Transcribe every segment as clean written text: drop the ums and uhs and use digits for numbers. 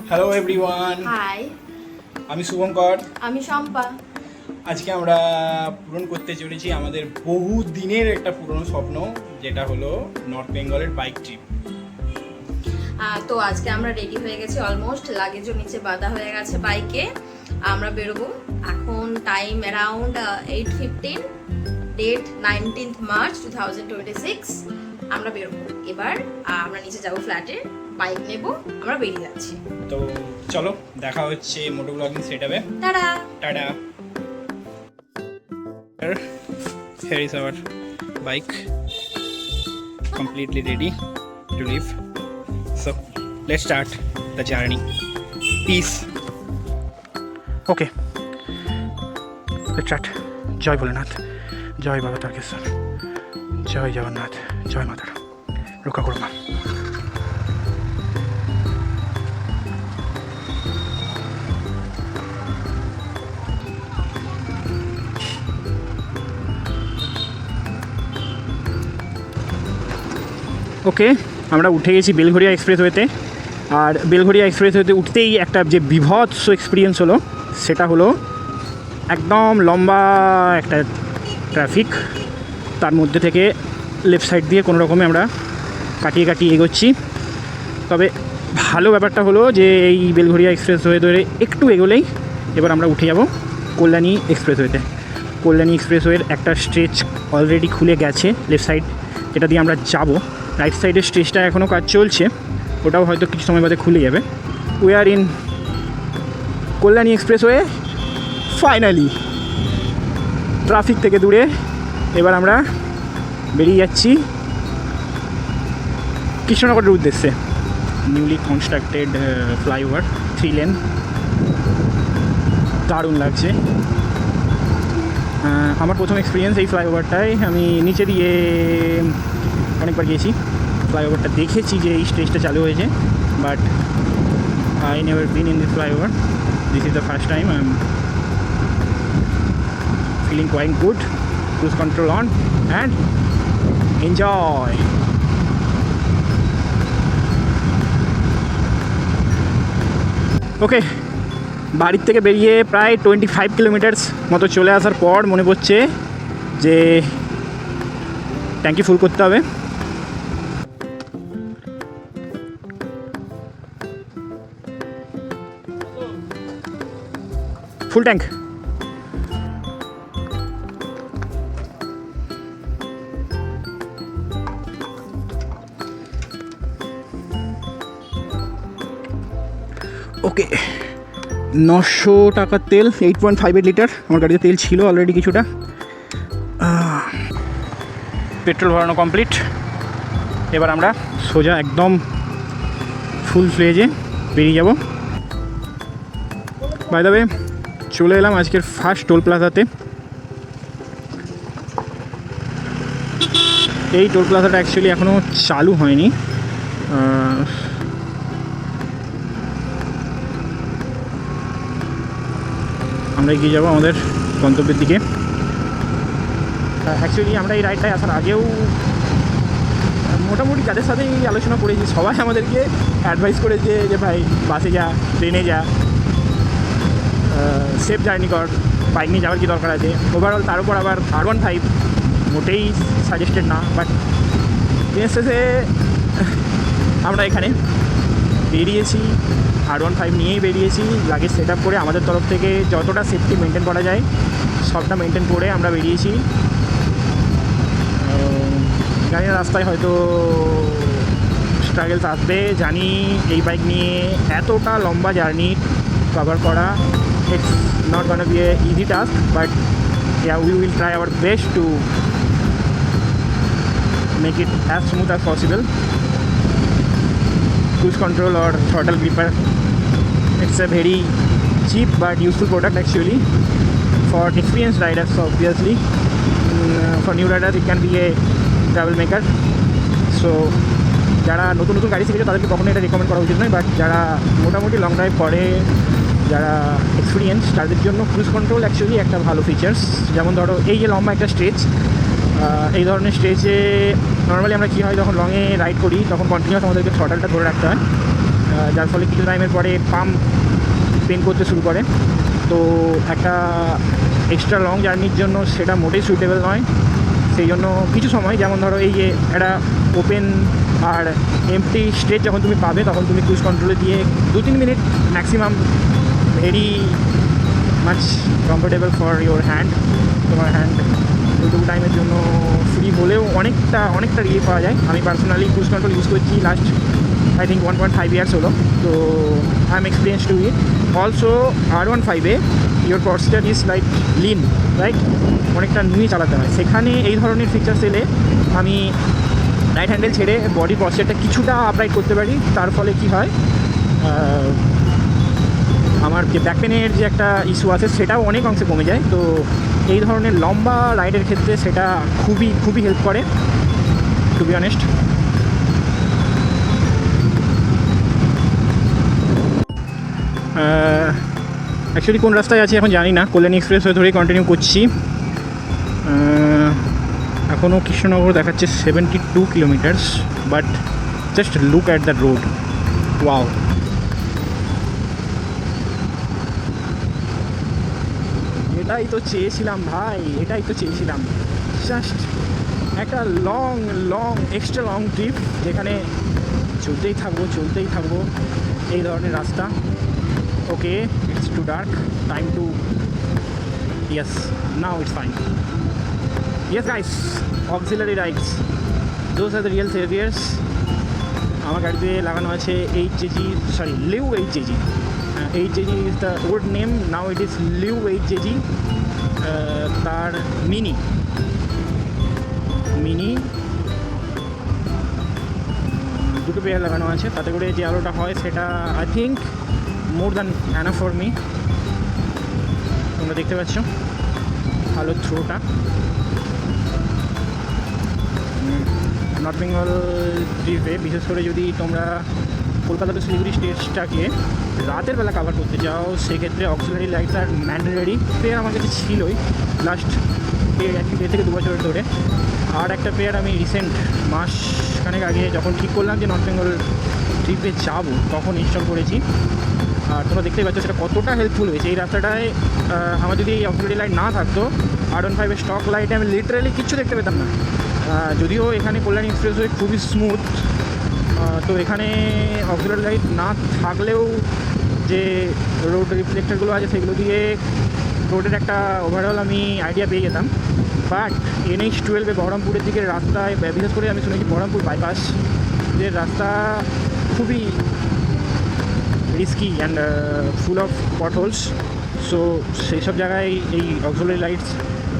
Hello everyone, high, আমি শুভঙ্কর। আমি শম্পা। আজকে আমরা পূরণ করতে চলেছি আমাদের বহু দিনের একটা পুরনো স্বপ্ন, যেটা হলো নর্থ বেঙ্গলের বাইক ট্রিপ। তো আজকে আমরা রেডি হয়ে গেছি, অলমোস্ট লাগেজও নিচে বাঁধা হয়ে গেছে বাইকে। আমরা বেরোবো এখন, time around 8:15, date 19th March 2026। আমরা বেরোবো এবার। আমরা নিচে যাবো ফ্ল্যাটে, বাইক নেব, আমরা বেরিয়ে যাচ্ছি। তো চলো, দেখা হচ্ছে মোটো ব্লগিং সেটআপে। Tata tata. Here is our bike, completely ready to leave. So let's start the journey. Peace. Okay, let's start. জয় ভোলেনাথ, জয় বাবা তারকেশ্বর, জয় জগন্নাথ, জয় মাতারা, রক্ষা করো মা। ওকে, আমরা উঠে গেছি বেলঘরিয়া এক্সপ্রেসওয়েতে। আর বেলঘরিয়া এক্সপ্রেসওয়েতে উঠতেই একটা যে বিভৎস এক্সপিরিয়েন্স হলো, সেটা হলো একদম লম্বা একটা ট্রাফিক, তার মধ্যে থেকে লেফট সাইড দিয়ে কোনো রকমে আমরা কাটিয়ে কাটিয়ে এগোচ্ছি। তবে ভালো ব্যাপারটা হলো যে এই বেলঘরিয়া এক্সপ্রেসওয়ে ধরে একটু এগোলেই এবার আমরা উঠে যাব কল্যাণী এক্সপ্রেসওয়েতে। কল্যাণী এক্সপ্রেসওয়ের একটা স্ট্রেচ অলরেডি খুলে গেছে লেফট সাইড, যেটা দিয়ে আমরা যাব। রাইট সাইডের স্ট্রেচটা এখনও কাজ চলছে, ওটাও হয়তো কিছু সময় বাদে খুলে যাবে। We are in Kalyani expressway finally. Traffic থেকে দূরে এবার আমরা বেরিয়ে যাচ্ছি কৃষ্ণনগরের উদ্দেশ্যে। নিউলি কনস্ট্রাক্টেড ফ্লাইওভার, 3 লেন, দারুণ লাগছে। আমার প্রথম এক্সপিরিয়েন্স এই ফ্লাইওভারটায়। আমি নিচে দিয়ে অনেকবার গিয়েছি, ফ্লাইওভারটা দেখেছি যে এই স্টেজটা চালু হয়েছে, but I never been in this flyover. This is the first time. I am feeling quite good. Cruise control on and enjoy. ওকে, বাড়ির থেকে বেরিয়ে প্রায় 25 কিলোমিটার্স মতো চলে আসার পর মনে পড়ছে যে ট্যাঙ্কি ফুল করতে হবে। Full tank. ওকে, 900 টাকার তেল, 8.58 লিটার। আমার গাড়িতে তেল ছিল অলরেডি কিছুটা। পেট্রোল ভরানো কমপ্লিট। এবার আমরা সোজা একদম ফুল ফ্লেজে বেরিয়ে যাব। বাই দ্য ওয়ে, চলে এলাম আজকের ফার্স্ট টোল প্লাজাতে। এই টোল প্লাজাটা অ্যাকচুয়ালি এখনও চালু হয়নি। আমরা এগিয়ে যাবো আমাদের গন্তব্যের দিকে। অ্যাকচুয়ালি আমরা এই রাইডটায় আসার আগেও মোটামুটি যাদের সাথেই আলোচনা করেছি, সবাই আমাদেরকে অ্যাডভাইস করেছে যে ভাই বাসে যা, ট্রেনে যা, সেফ জার্নি কর, বাইক নিয়ে যাওয়ার কী দরকার আছে। ওভারঅল তার উপর আবার R15 মোটেই সাজেস্টেড না। বাট দিনের শেষে আমরা এখানে বেরিয়েছি, R15 নিয়েই বেরিয়েছি। লাগেজ সেট আপ করে আমাদের তরফ থেকে যতটা সেফটি মেনটেন করা যায় সবটা মেনটেন করে আমরা বেরিয়েছি। জানি না রাস্তায় হয়তো স্ট্রাগলস আসবে, জানি এই বাইক নিয়ে এতটা লম্বা জার্নি কভার করা it's not gonna B A easy task, but yeah, we will try our best to make it as smooth as possible. Cruise control or throttle gripper, it's a very cheap but useful product actually for experienced riders. Obviously for new riders it can be a travel maker. So যারা নতুন নতুন গাড়ি শিখেছে তাদেরকে কখনো এটা recommend করা উচিত নয়, বাট যারা মোটামুটি লং ড্রাইভ করে, যারা এক্সপিরিয়েন্স, তাদের জন্য ক্রুজ কন্ট্রোল অ্যাকচুয়ালি একটা ভালো ফিচার্স। যেমন ধরো এই যে লম্বা একটা স্ট্রেচ, এই ধরনের স্ট্রেচে নর্মালি আমরা কী হয়, যখন লংয়ে রাইড করি তখন কন্টিনিউয়াস আমাদেরকে থ্রটলটা ধরে রাখতে হয়। যার ফলে কিছু টাইমের পরে পাম্প পেন করতে শুরু করে। তো একটা এক্সট্রা লং জার্নির জন্য সেটা মোটেই সুইটেবল নয়। সেই জন্য কিছু সময়, যেমন ধরো এই যে একটা ওপেন আর এমটি স্ট্রেচ যখন তুমি পাবে তখন তুমি ক্রুজ কন্ট্রোলে দিয়ে 2-3 minute maximum, very much comfortable for your hand. তোমার হ্যান্ড ওইটুকু টাইমের জন্য ফ্রি হলেও অনেকটা রিলিফ পাওয়া যায়। আমি পার্সোনালি ক্রুজ কন্ট্রোল ইউজ করছি লাস্ট I think 1.5 years হলো। তো I am experience to it. Also R15-এ your posture is like lean, right, অনেকটা নুয়ে চালাতে হয়। সেখানে এই ধরনের ফিচার্স এলে আমি রাইট হ্যান্ডেল ছেড়ে বডি পস্টারটা কিছুটা আপরাইট করতে পারি। তার ফলে কি হয়, আমার যে ব্যাক পেনের যে একটা ইস্যু আছে সেটাও অনেক অংশে কমে যায়। তো এই ধরনের লম্বা রাইডের ক্ষেত্রে সেটা খুবই হেল্প করে, টু বি অনেস্ট। অ্যাকচুয়ালি কোন রাস্তায় আছি এখন জানি না, কল্যাণী এক্সপ্রেস হয়ে ধরেই কন্টিনিউ করছি। এখনও কৃষ্ণনগর দেখাচ্ছে 72 kilometres, but just look at the road, wow. এটাই তো চেয়েছিলাম ভাই, এটাই তো চেয়েছিলাম, জাস্ট একটা লং এক্সট্রা লং ট্রিপ যেখানে চলতেই থাকবো এই ধরনের রাস্তা। Okay, it's too dark, time to, yes, now it's fine. Yes guys, auxiliary rides, those are the real saviours. আমার গাড়িতে লাগানো আছে লিউ 8JG। 8JG is the old name, now it is লিউ 8JG। তার মিনি দুটো পেয়ার লাগানো আছে। তাতে করে যে আলোটা হয় সেটা I think more than enough for me. তোমরা দেখতে পাচ্ছ আলোর থ্রোটা। নর্থ বেঙ্গল ট্রিপে বিশেষ করে যদি তোমরা কলকাতা টু শিলিগুড়ি স্টেজটাকে রাতের বেলা কাভার করতে চাও, সেক্ষেত্রে অক্সিলারি লাইটস আর ম্যান্ডেটরি। পেয়ার আমার কাছে ছিলই লাস্ট 1 থেকে 2 বছর ধরে। আর একটা পেয়ার আমি রিসেন্ট মাসখানেক আগে যখন ঠিক করলাম যে নর্থ বেঙ্গল ট্রিপে যাবো তখন ইনস্টল করেছি। আর তোমরা দেখতেই পাচ্ছ সেটা কতটা হেল্পফুল হয়েছে। এই রাস্তাটায় আমার যদি এই অক্সিলারি লাইট না থাকতো, R15-এর স্টক লাইটে আমি লিটারালি কিচ্ছু দেখতে পেতাম না। যদিও এখানে কল্যাণী এক্সপ্রেসওয়ে খুবই স্মুথ, তো এখানে অক্সিলারি লাইট না থাকলেও যে রোড রিফ্লেক্টারগুলো আছে সেগুলো দিয়ে রোডের একটা ওভারঅল আমি আইডিয়া পেয়ে যেতাম। বাট NH12-এ বহরমপুরের দিকের রাস্তায়, বিশেষ করে আমি শুনেছি বহরমপুর বাইপাস যে রাস্তা খুবই risky and full of potholes. So সেই সব জায়গায় এই অক্সিলারি লাইটস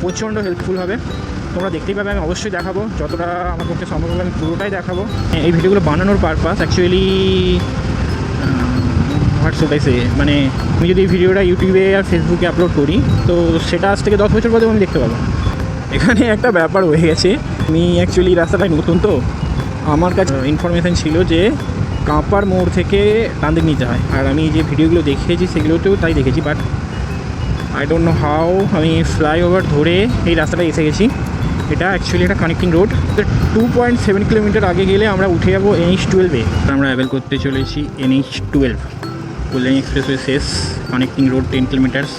প্রচণ্ড হেল্পফুল হবে। তোমরা দেখতেই পাবে, আমি অবশ্যই দেখাবো, যতটা আমার পক্ষে সম্ভব হবে আমি পুরোটাই দেখাবো। এই ভিডিওগুলো বানানোর পারপাস অ্যাকচুয়ালি হোয়াটসঅ্যাপে মানে আমি যদি এই ভিডিওটা ইউটিউবে আর ফেসবুকে আপলোড করি তো সেটা আজ থেকে 10 বছর পরেও আমি দেখতে পাবো। এখানে একটা ব্যাপার হয়ে গেছে, আমি অ্যাকচুয়ালি রাস্তাটায় নতুন, তো আমার কাছে ইনফরমেশান ছিল যে কাঁপার মোড় থেকে ডান দিক নিতে হয়। আর আমি যে ভিডিওগুলো দেখেছি সেগুলোতেও তাই দেখেছি, but I don't know how আমি ফ্লাইওভার ধরে এই রাস্তাটা এসে গেছি। এটা অ্যাকচুয়ালি একটা কানেক্টিং রোড। 2.7 কিলোমিটার আগে গেলে আমরা উঠে যাবো NH12-এ। আমরা অ্যাভেল করতে চলেছি NH12, কল্যাণী এক্সপ্রেসওয়ে শেষ, connecting road 10 kilometres,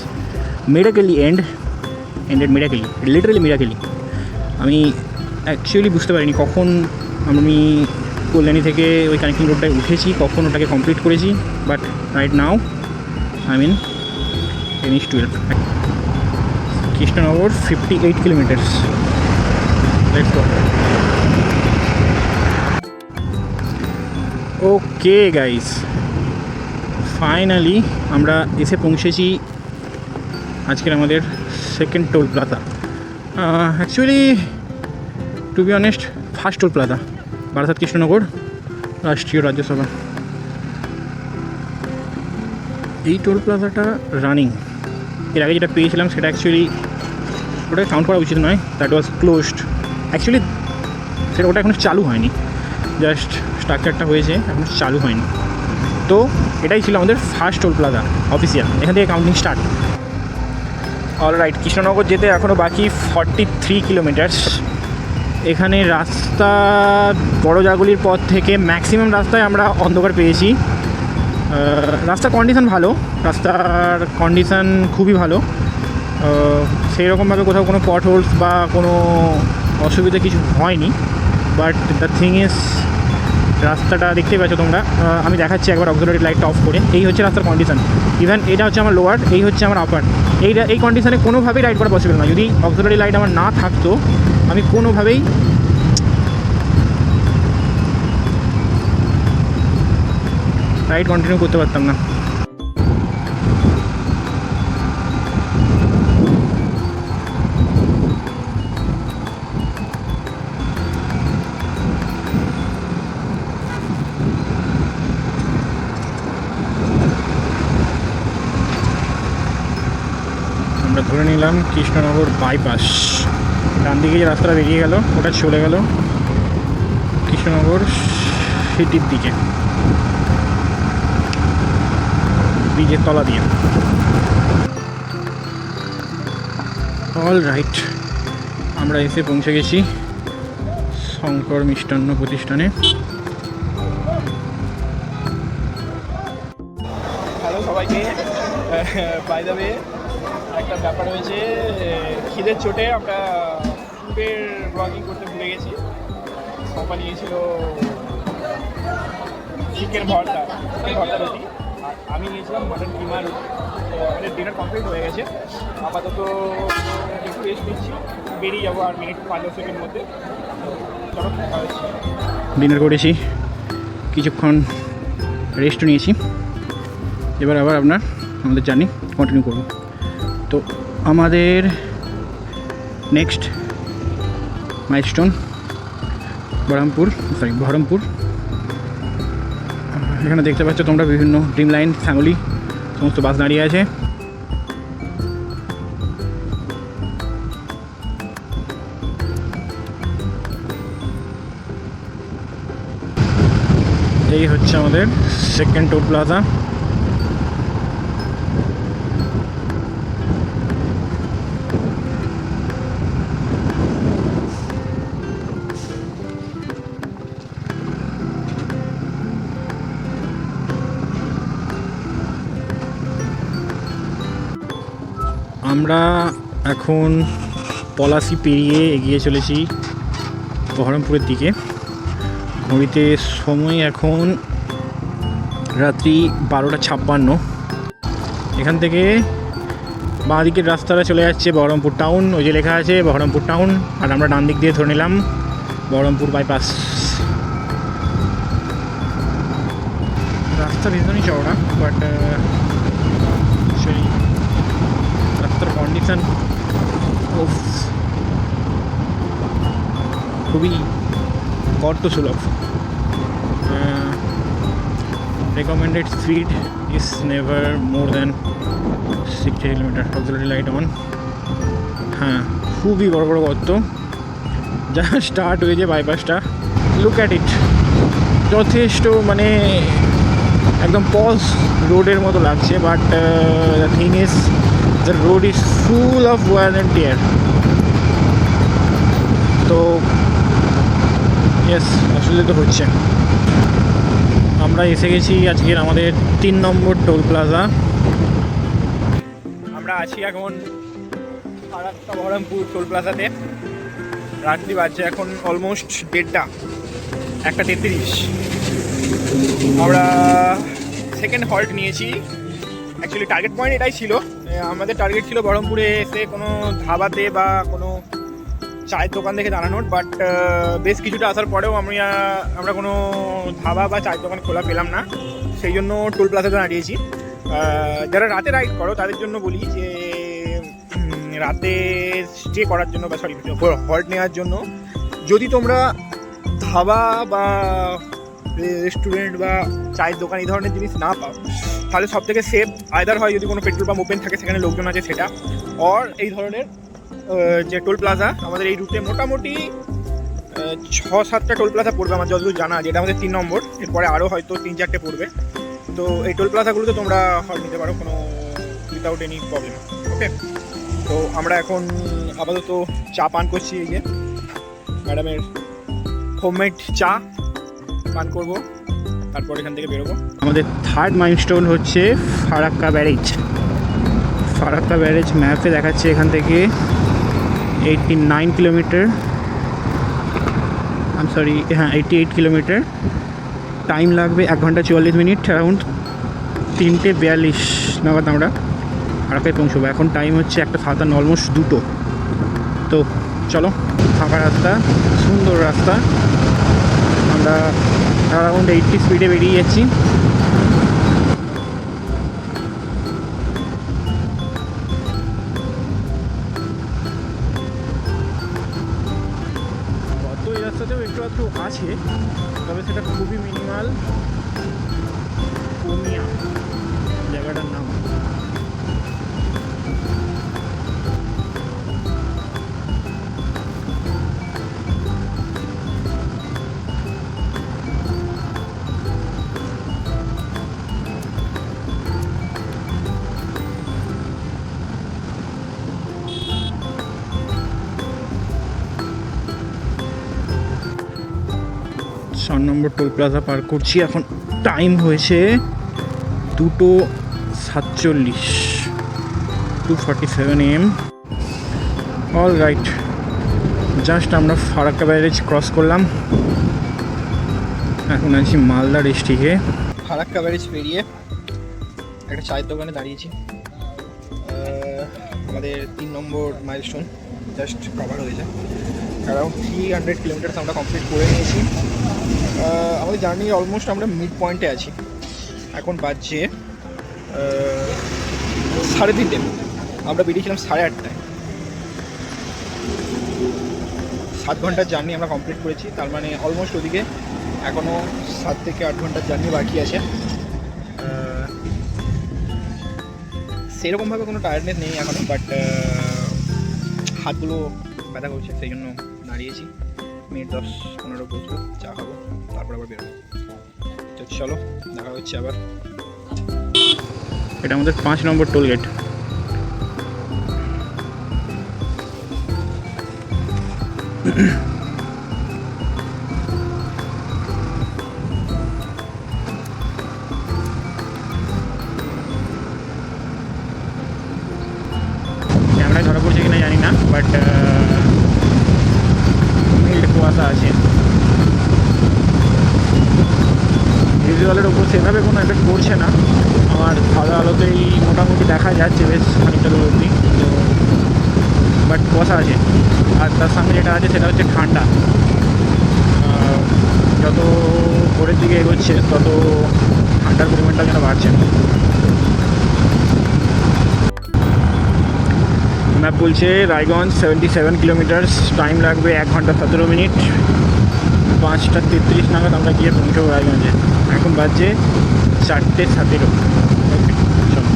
miraculously ended miraculously, literally miraculously. আমি অ্যাকচুয়ালি বুঝতে পারিনি কখন আমি কল্যাণী থেকে ওই কানেক্টিং রোডটায় উঠেছি, কখন ওটাকে কমপ্লিট করেছি। But right now I mean NH12, Krishnanagar 58 kilometres. Okay guys, finally আমরা এসে পৌঁছেছি আজকের আমাদের second toll plaza. Actually to be honest first toll plaza, Barasat Krishnanagar রাষ্ট্রীয় রাজ্যসভা। এই টোল প্লাজাটা রানিং। এর আগে যেটা পেয়েছিলাম সেটা অ্যাকচুয়ালি ওটাকে কাউন্ট করা উচিত নয়, দ্যাট ওয়াজ ক্লোজড। অ্যাকচুয়ালি সেটা ওটা এখনও চালু হয়নি, জাস্ট স্ট্রাকচারটা হয়েছে, এখন চালু হয়নি। তো এটাই ছিল আমাদের ফার্স্ট টোল প্লাজা অফিসিয়াল, এখান থেকে কাউন্টিং স্টার্ট। অলরাইট, কৃষ্ণনগর যেতে এখনও বাকি 43 কিলোমিটার্স। এখানে রাস্তা বড় জাগুলির পথ থেকে ম্যাক্সিমাম রাস্তায় আমরা অন্ধকার পেয়েছি, রাস্তার কন্ডিশান ভালো, রাস্তার কন্ডিশান খুবই ভালো। সেই রকমভাবে কোথাও কোনো পট হোলস বা কোনো অসুবিধা কিছু হয়নি। বাট দ্য থিং ইজ, রাস্তাটা দেখতেই পাচ্ছ তোমরা, আমি দেখাচ্ছি একবার অক্সিলারি লাইটটা অফ করে। এই হচ্ছে রাস্তার কন্ডিশান। ইভেন এটা হচ্ছে আমার লোয়ার, এই হচ্ছে আমার আপার। এই কন্ডিশানে কোনোভাবেই রাইড করা পসিবল না। যদি অক্সিলারি লাইট আমার না থাকতো আমি কোনোভাবেই রাইড কন্টিনিউ করতে পারতাম না। আমরা ধরে নিলাম কৃষ্ণনগর বাইপাস। ডান দিকে যে রাস্তাটা বেরিয়ে গেল ওটা চলে গেল কৃষ্ণনগর সিটির দিকে, ব্রিজের তলা দিয়ে। অল রাইট, আমরা এসে পৌঁছে গেছি শঙ্কর মিষ্টান্ন প্রতিষ্ঠানে। হ্যালো সবাইকে। বাই দ্য ওয়ে, একটা ব্যাপার হয়েছে, খিদের চোটে আমরা ফুডের ব্লগিং করতে ভুলে গেছি। সম্পা নিয়েছিল চিকেন ভর্তা রুটি, আর আমি নিয়েছিলাম মাটন কিমা রুটি। তো আমাদের ডিনার কমপ্লিট হয়ে গেছে। আপাতত একটু রেস্ট নিচ্ছি, বেরিয়ে যাবো আর মিনিট 5-10 মধ্যে। চলো, দেখা হচ্ছে। ডিনার করেছি, কিছুক্ষণ রেস্ট নিয়েছি, এবার আবার আমাদের জার্নি কন্টিনিউ করব। তো আমাদের নেক্সট মাইলস্টোন বহরমপুর। এখানে দেখতে পাচ্ছ তোমরা বিভিন্ন ড্রিম লাইন, ফ্যামিলি সমস্ত বাস দাঁড়িয়ে আছে। এই হচ্ছে আমাদের সেকেন্ড টোল প্লাজা। আমরা এখন পলাশি পেরিয়ে এগিয়ে চলেছি বহরমপুরের দিকে। ঘড়িতে সময় এখন রাত্রি 12:56। এখান থেকে বাঁ দিকের রাস্তাটা চলে যাচ্ছে বহরমপুর টাউন, ওই যে লেখা আছে বহরমপুর টাউন। আর আমরা ডান দিক দিয়ে ধরে নিলাম বহরমপুর বাইপাস। রাস্তা ভীষণই চওড়া, বাট সেই রাস্তার কন্ডিশন খুবই গর্তসুলভ। Recommended speed is never more than 60 kilometre. Auxiliary light on. হ্যাঁ, খুবই বড় বড় গর্ত যা স্টার্ট হয়েছে বাইপাসটা। লুক অ্যাট ইট, যথেষ্ট মানে একদম পজ রোডের মতো লাগছে। But the thing is, the road is full of wear and tear. তো ইয়েস, আসলে তো হচ্ছে। আমরা এসে গেছি আজকের আমাদের 3 নম্বর টোল প্লাজা। আমরা আছি এখন আরাক্কা বহরমপুর টোল প্লাজাতে। রাত্রি বাজছে এখন অলমোস্ট 1:30। আমরা সেকেন্ড হল্ট নিয়েছি। অ্যাকচুয়ালি টার্গেট পয়েন্ট এটাই ছিল। আমাদের টার্গেট ছিল বহরমপুরে এসে কোনো ধাবাতে বা কোনো চায়ের দোকান দেখে দাঁড়ানোর। বাট বেশ কিছুটা আসার পরেও আমরা কোনো ধাবা বা চায়ের দোকান খোলা পেলাম না, সেই জন্য টোল প্লাজাতে দাঁড়িয়েছি। যারা রাতে রাইড করো তাদের জন্য বলি যে রাতে স্টে করার জন্য বা হল্ট নেওয়ার জন্য যদি তোমরা ধাবা বা রেস্টুরেন্ট বা চায়ের দোকান এই ধরনের জিনিস না পাও, তাহলে সব থেকে সেফ আইদার হয় যদি কোনো পেট্রোল পাম্প ওপেন থাকে, সেখানে লোকজন আছে সেটা, অর এই ধরনের যে টোল প্লাজা। আমাদের এই রুটে মোটামুটি 6-7টা টোল প্লাজা পড়বে আমার যতদূর জানা, যেটা আমাদের 3 নম্বর। এরপরে আরও হয়তো 3-4টে পড়বে। তো এই টোল প্লাজাগুলোতে তোমরা হল্ট নিতে পারো কোনো উইদাউট এনি প্রবলেম। ওকে, তো আমরা এখন আপাতত চা পান করছি। এই যে ম্যাডামের হোমমেড চা পান করবো। তারপর এখান থেকে বেরোবো। আমাদের থার্ড মাইলস্টোন হচ্ছে ফারাক্কা ব্যারেজ। ফারাক্কা ব্যারেজ ম্যাপে দেখাচ্ছে এখান থেকে 89 কিলোমিটার, হ্যাঁ 88 কিলোমিটার। টাইম লাগবে 1 ঘন্টা 44 মিনিট। অ্যারাউন্ড 3:42 নাগাদ আমরা ফারাক্কায় পৌঁছবো। এখন টাইম হচ্ছে 1:57, অলমোস্ট 2টো। তো চলো, ফাঁকা রাস্তা, সুন্দর রাস্তা। আমরা অ্যারাউন্ড 80 স্পিডে বেরিয়ে যাচ্ছি। তো এই রাস্তাতেও একটু একটু আছে, তবে সেটা খুবই মিনিমাল। কোমিয়া জায়গাটার নাম। চার নম্বর টোল প্লাজা পার করছি। এখন টাইম হয়েছে 2:47, 2:47 AM। অল রাইট, জাস্ট আমরা ফারাক্কা ব্যারেজ ক্রস করলাম। এখন আছি মালদা ডিস্ট্রিক্টে। ফারাক্কা ব্যারেজ পেরিয়ে একটা চায়ের দোকানে দাঁড়িয়েছি। আমাদের 3 নম্বর মাইলস্টোন জাস্ট কভার হয়ে যায়। অ্যারাউন্ড 300 কিলোমিটার আমরা কমপ্লিট করে নিয়েছি। আমাদের জার্নি অলমোস্ট আমরা মিড পয়েন্টে আছি। এখন বাজছে 3:30। আমরা বেরিয়েছিলাম 8:30। 7 ঘন্টার জার্নি আমরা কমপ্লিট করেছি। তার মানে অলমোস্ট ওদিকে এখনও 7 থেকে 8 ঘন্টার জার্নি বাকি আছে। সেরকমভাবে কোনো টায়ার্ডনেস নেই এখনও, বাট হাতগুলো ব্যথা করছে, সেই জন্য দাঁড়িয়েছি। মিনিট 10-15 বসবো, চা খাবো, তারপর আবার বেরোবো। তো চলো, দেখা হচ্ছে আবার। এটা আমাদের 5 নম্বর টোল গেট। ক্যামেরায় ধরা পড়ছে কিনা জানি না, বাট মিল্ড কুয়াশা আছে। ভিজুয়ালের ওপর সেভাবে কোনো এফেক্ট পড়ছে না, আমার সাদা আলোতেই মোটামুটি দেখা যাচ্ছে বেশ খানিকটা দূর অবধি। তো বাট কুয়াশা আছে, আর তার সামনে যেটা আছে সেটা হচ্ছে ঠান্ডা। যত ভোরের দিকে এগোচ্ছে তত ঠান্ডার পরিমাণটা যেন বাড়ছে। ম্যাপ বলছে রায়গঞ্জ 77 কিলোমিটার, টাইম লাগবে 1 ঘন্টা 17 মিনিট। 5:33 নাগাদ আমরা গিয়ে পৌঁছবো রায়গঞ্জে। এখন বাজছে 4:17। ওকে, চলো।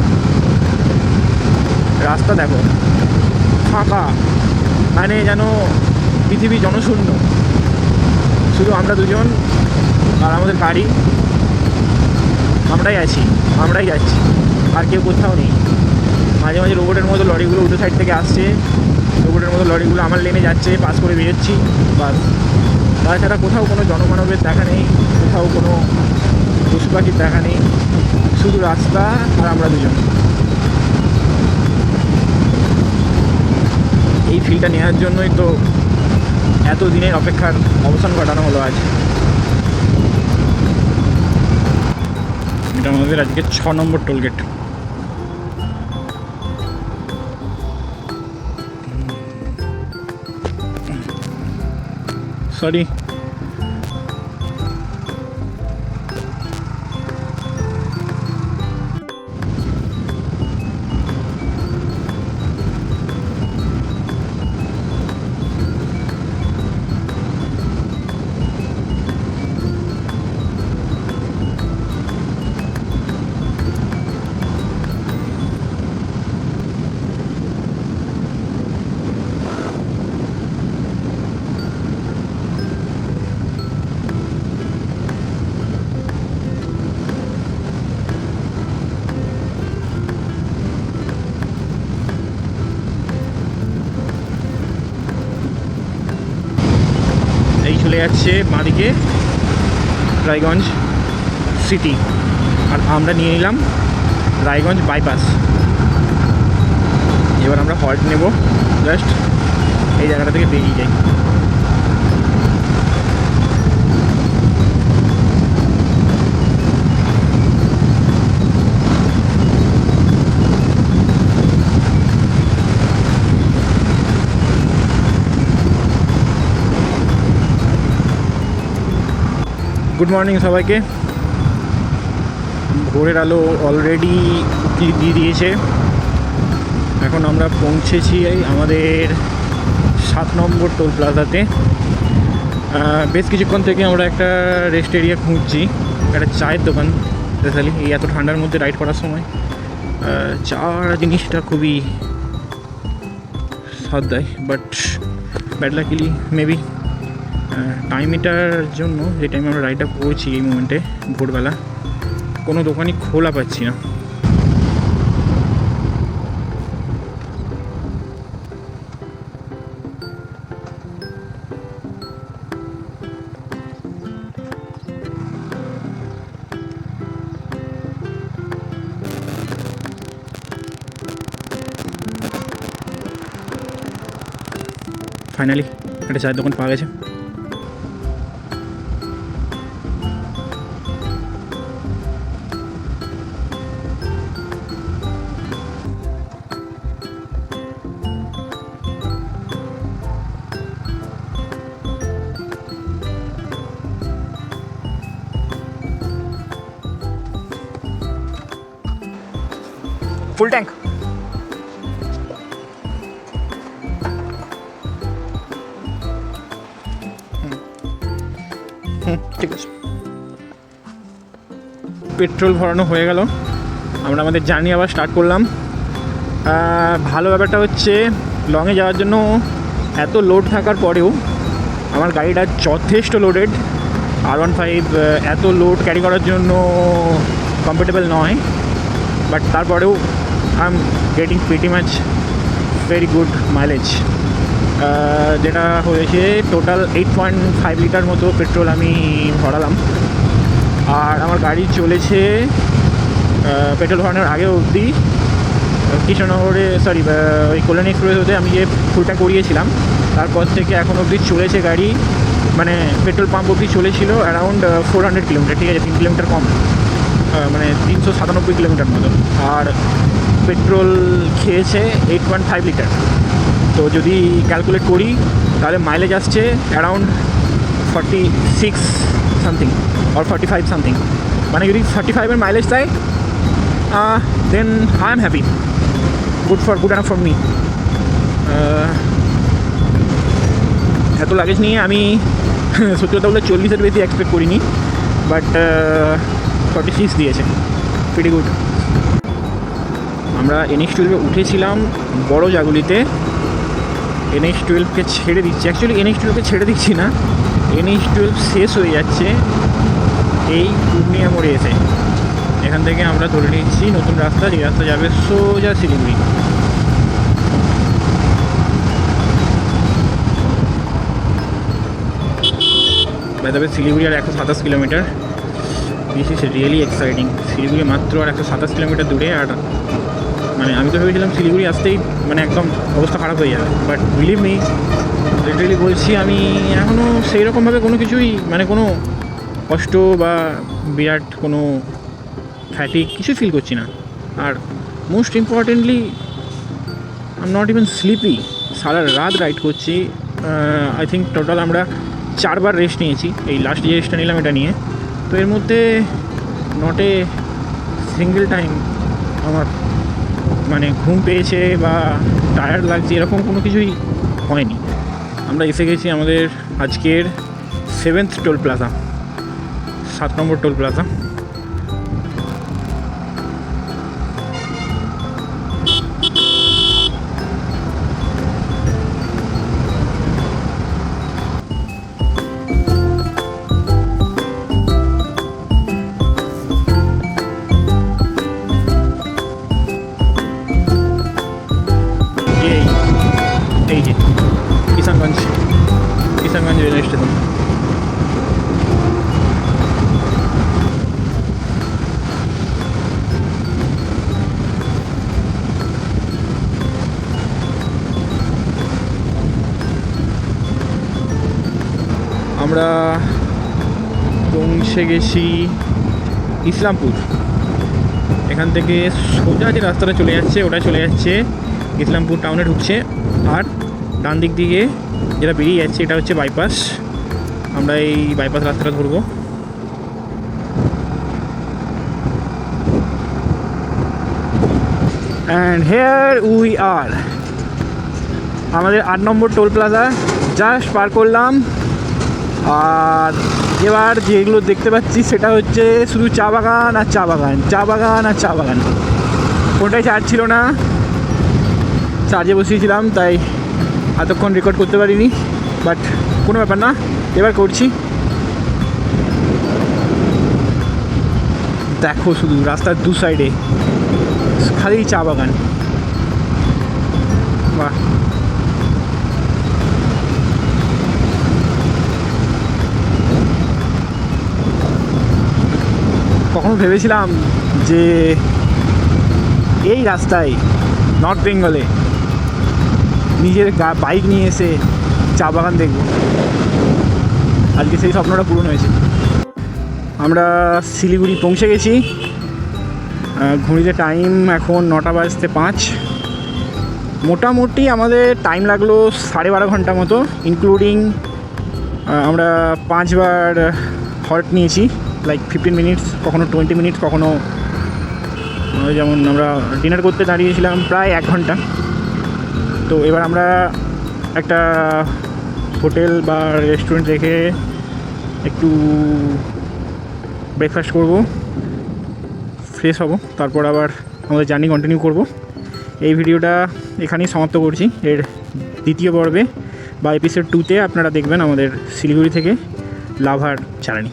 রাস্তা দেখো, ফাঁকা, মানে যেন পৃথিবী জনশূন্য। শুধু আমরা দুজন আর আমাদের গাড়ি, আমরাই আছি, আমরাই যাচ্ছি, আর কেউ কোথাও নেই। মাঝে মাঝে রোবটের মতো লরিগুলো উল্টো সাইড থেকে আসছে, রোবটের মতো লরিগুলো আমার লেনে যাচ্ছে, পাস করে বেরোচ্ছি, বাস। তাছাড়া কোথাও কোনো জনমানবের দেখা নেই, কোথাও কোনো পশু পাখির দেখা নেই, শুধু রাস্তা আর আমরা দুজন। এই ফিলটা নেওয়ার জন্যই তো এত দিনের অপেক্ষার অবসান ঘটানো হলো আজ। এটা আমাদের আজকে 6 নম্বর টোলগেট। সরি, চলে যাচ্ছে বাঁদিকে রায়গঞ্জ। সিটি, আর আমরা নিয়ে নিলাম রায়গঞ্জ বাইপাস। এবার আমরা হল্ট নেব, জাস্ট এই জায়গাটা থেকে বেরিয়ে যাই। গুড মর্নিং সবাইকে। ভোরের আলো অলরেডি দিয়ে দিয়েছে। এখন আমরা পৌঁছেছি আমাদের 7 নম্বর টোল প্লাজাতে। বেশ কিছুক্ষণ থেকে আমরা একটা রেস্ট এরিয়া খুঁজছি, একটা চায়ের দোকান। স্পেশালি এই এত ঠান্ডার মধ্যে রাইড করার সময় চা জিনিসটা খুবই স্বাদ দেয়, বাট ব্যাড লাকিলি মেবি টাইমটার জন্য যে টাইমে আমরা রাইডটা করছি এই মোমেন্টে ভোরবেলা কোনো দোকানই খোলা পাচ্ছি না। ফাইনালি একটা চায়ের দোকান পাওয়া গেছে। Full tank. ঠিক আছে, পেট্রোল ভরানো হয়ে গেল। আমরা আমাদের জার্নি আবার স্টার্ট করলাম। ভালো ব্যাপারটা হচ্ছে লংয়ে যাওয়ার জন্য এত লোড থাকার পরেও আমার গাড়িটা যথেষ্ট লোডেড। R15 এত লোড ক্যারি করার জন্য কমফোর্টেবল নয়, বাট তারপরেও I am getting pretty much very good mileage. যেটা হয়েছে টোটাল 8.5 লিটার মতো পেট্রোল আমি ভরালাম। আর আমার গাড়ি চলেছে পেট্রোল ভরানোর আগে অবধি কৃষ্ণনগরে, সরি ওই কল্যাণী এক্সপ্রেস হতে আমি যে ফুলটা করিয়েছিলাম তারপর থেকে এখন অবধি চলেছে গাড়ি, মানে পেট্রোল পাম্প অবধি চলেছিল অ্যারাউন্ড 400 কিলোমিটার। ঠিক আছে, 3 কিলোমিটার কম, মানে 397 কিলোমিটার মতো। আর পেট্রোল খেয়েছে 8.5 লিটার। তো যদি ক্যালকুলেট করি তাহলে মাইলেজ আসছে অ্যারাউন্ড 46 সামথিং অর 45 সামথিং। মানে যদি 35-এর মাইলেজ দেয় then I am happy, good enough for me. এত লাগেজ নিয়ে আমি সত্যি কথা বলে 40-এর বেশি এক্সপেক্ট করিনি, বাট 46 দিয়েছে, প্রিটি গুড। আমরা NH12 উঠেছিলাম বড় জাগুলিতে। NH12কে ছেড়ে দিচ্ছি, অ্যাকচুয়ালি NH12কে ছেড়ে দিচ্ছি না, NH12 শেষ হয়ে যাচ্ছে এই পূর্ণিয়া মোড়ে এসে। এখান থেকে আমরা ধরে নিচ্ছি নতুন রাস্তা, যে রাস্তা যাবে সোজা শিলিগুড়ি। তবে শিলিগুড়ি আর 127 kilometre. This is really exciting. Siliguri মাত্র আর 127 কিলোমিটার দূরে। আর মানে আমি তো ভেবেছিলাম শিলিগুড়ি আসতেই মানে একদম অবস্থা খারাপ হয়ে যাবে, বাট বিলিভ মি, লিটারেলি বলছি, আমি এখনও সেই রকমভাবে কোনো কিছুই মানে কোনো কষ্ট বা বিরাট কোনো ফ্যাটিক কিছু ফিল করছি না। আর most importantly I am not even sleepy. সারা রাত রাইড করছি। আই থিঙ্ক টোটাল আমরা 4 বার রেস্ট নিয়েছি। এই লাস্ট যে রেস্টটা নিলাম এটা নিয়ে, তো এর মধ্যে নট এ সিঙ্গেল টাইম আমার মানে ঘুম পেয়েছে বা টায়ার্ড লাগছে এরকম কোনো কিছুই হয়নি। আমরা এসে গেছি আমাদের আজকের 7th টোল প্লাজা, 7 নম্বর টোল প্লাজা। এই যে কিষানগঞ্জ রেলওয়ে স্টেশন। পৌঁছে গেছি ইসলামপুর। এখান থেকে সোজা যে রাস্তাটা চলে যাচ্ছে ওটা চলে যাচ্ছে ইসলামপুর টাউনে ঢুকছে, আর ডান দিক দিকে যেটা বেরিয়ে যাচ্ছে এটা হচ্ছে বাইপাস। আমরা এই বাইপাস রাস্তাটা ধরবো। অ্যান্ড হেয়ার উই আর, আমাদের 8 নম্বর টোল প্লাজা জাস্ট পার করলাম। আর এবার যেগুলো দেখতে পাচ্ছি সেটা হচ্ছে শুধু চা বাগান আর চা বাগান, চা বাগান আর চা বাগান। কোনটাই চার্জ ছিল না, চার্জে বসিয়েছিলাম, তাই এতক্ষণ রেকর্ড করতে পারিনি, বাট কোনো ব্যাপার না, এবার করছি। দেখো শুধু রাস্তার দু সাইডে খালি চা বাগান। বাহ, কখনো ভেবেছিলাম যে এই রাস্তায় নর্থ বেঙ্গলে নিজের বাইক নিয়ে এসে চা বাগান দেখব, আজকে সেই স্বপ্নটা পূরণ হয়েছে। আমরা শিলিগুড়ি পৌঁছে গেছি। ঘড়িতে টাইম এখন 9:05। মোটামুটি আমাদের টাইম লাগলো 12.5 ঘন্টা মতো, ইনক্লুডিং আমরা 5 বার হল্ট নিয়েছি, লাইক 15 মিনিটস, কখনো 20 মিনিটস, কখনো যেমন আমরা ডিনার করতে দাঁড়িয়েছিলাম প্রায় 1 ঘন্টা। তো এবার আমরা একটা হোটেল বা রেস্টুরেন্ট রেখে একটু ব্রেকফাস্ট করব, ফ্রেশ হব, তারপর আবার আমাদের জার্নি কন্টিনিউ করব। এই ভিডিওটা এখানেই সমাপ্ত করছি। এর দ্বিতীয় পর্বে বা এপিসোড 2-তে আপনারা দেখবেন আমাদের শিলিগুড়ি থেকে লাভার জার্নি।